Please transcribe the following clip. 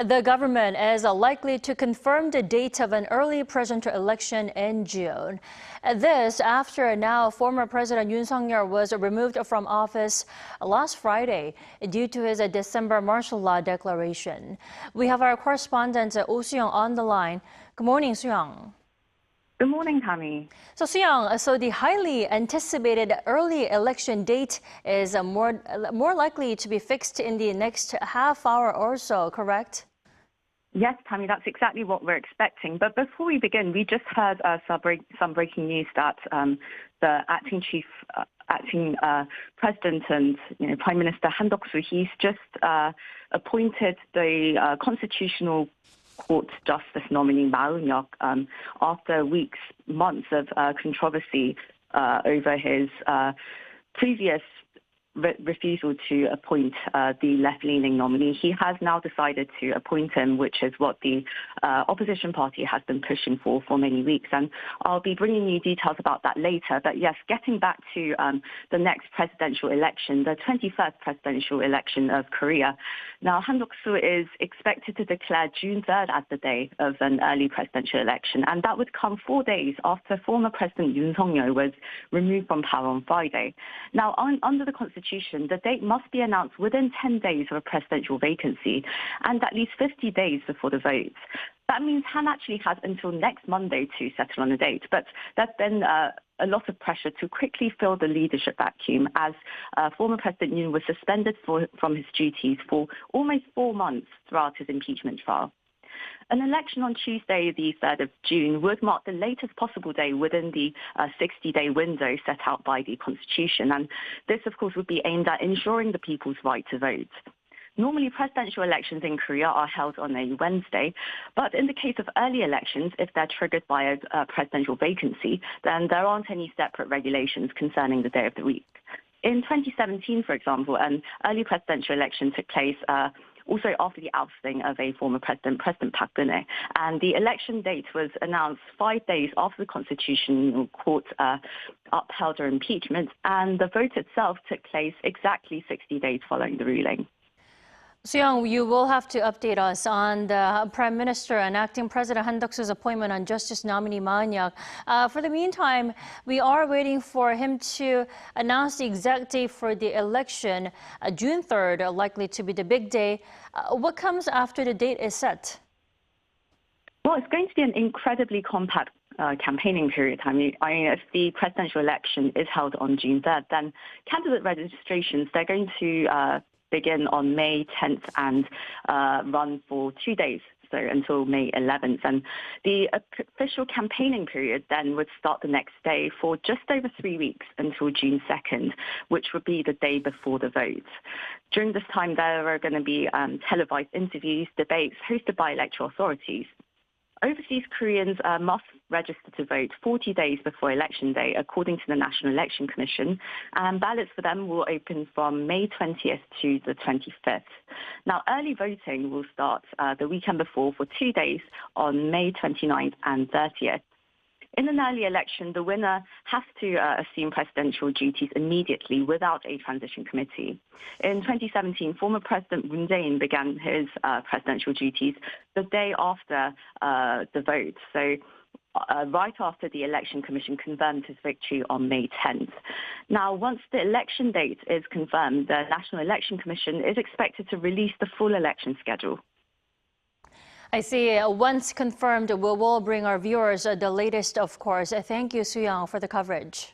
The government is likely to confirm the date of an early presidential election in June. This after now former President Yoon Suk Yeol was removed from office last Friday due to his December martial law declaration. We have our correspondent Oh Soo-young on the line. Good morning, Sooyoung. Good morning, Tammy. So Sooyoung, so the highly anticipated early election date is more likely to be fixed in the next half hour or so, correct? Yes, Tammy, that's exactly what we're expecting. But before we begin, we just heard some breaking news that the acting president and Prime Minister Han Duck-soo, he's just appointed the constitutional court justice nominee Sooyoung after months of controversy over his previous refusal to appoint the left-leaning nominee. He has now decided to appoint him, which is what the opposition party has been pushing for many weeks. And I'll be bringing you details about that later. But yes, getting back to the next presidential election, the 21st presidential election of Korea. Now, Han Duck-soo is expected to declare June 3rd as the day of an early presidential election. And that would come 4 days after former President Yoon Suk Yeol was removed from power on Friday. Now, under the Constitution, the date must be announced within 10 days of a presidential vacancy and at least 50 days before the votes. That means Han actually has until next Monday to settle on a date. But there's been a lot of pressure to quickly fill the leadership vacuum as former President Yoon was suspended from his duties for almost 4 months throughout his impeachment trial. An election on Tuesday, the 3rd of June, would mark the latest possible day within the 60-day window set out by the Constitution. And this, of course, would be aimed at ensuring the people's right to vote. Normally, presidential elections in Korea are held on a Wednesday, but in the case of early elections, if they're triggered by a presidential vacancy, then there aren't any separate regulations concerning the day of the week. In 2017, for example, an early presidential election took place also after the ousting of a former president, President Park Geun-hye. And the election date was announced 5 days after the Constitutional Court upheld her impeachment, and the vote itself took place exactly 60 days following the ruling. Sooyoung, you will have to update us on the Prime Minister and Acting President Han Duck-soo's appointment on Justice nominee Sooyoung. For the meantime, we are waiting for him to announce the exact date for the election, June 3rd, likely to be the big day. What comes after the date is set? Well, it's going to be an incredibly compact campaigning period. I mean, if the presidential election is held on June 3rd, then candidate registrations, they're going to begin on May 10th and run for 2 days, so until May 11th. And the official campaigning period then would start the next day for just over 3 weeks until June 2nd, which would be the day before the vote. During this time, there are going to be televised interviews, debates hosted by electoral authorities. Overseas Koreans must register to vote 40 days before Election Day, according to the National Election Commission, and ballots for them will open from May 20th to the 25th. Now, early voting will start the weekend before for 2 days on May 29th and 30th. In an early election, the winner has to assume presidential duties immediately without a transition committee. In 2017, former President Moon Jae-in began his presidential duties the day after the vote, so right after the Election Commission confirmed his victory on May 10th. Now, once the election date is confirmed, the National Election Commission is expected to release the full election schedule. I see. Once confirmed, we will bring our viewers the latest, of course. Thank you, Sooyoung, for the coverage.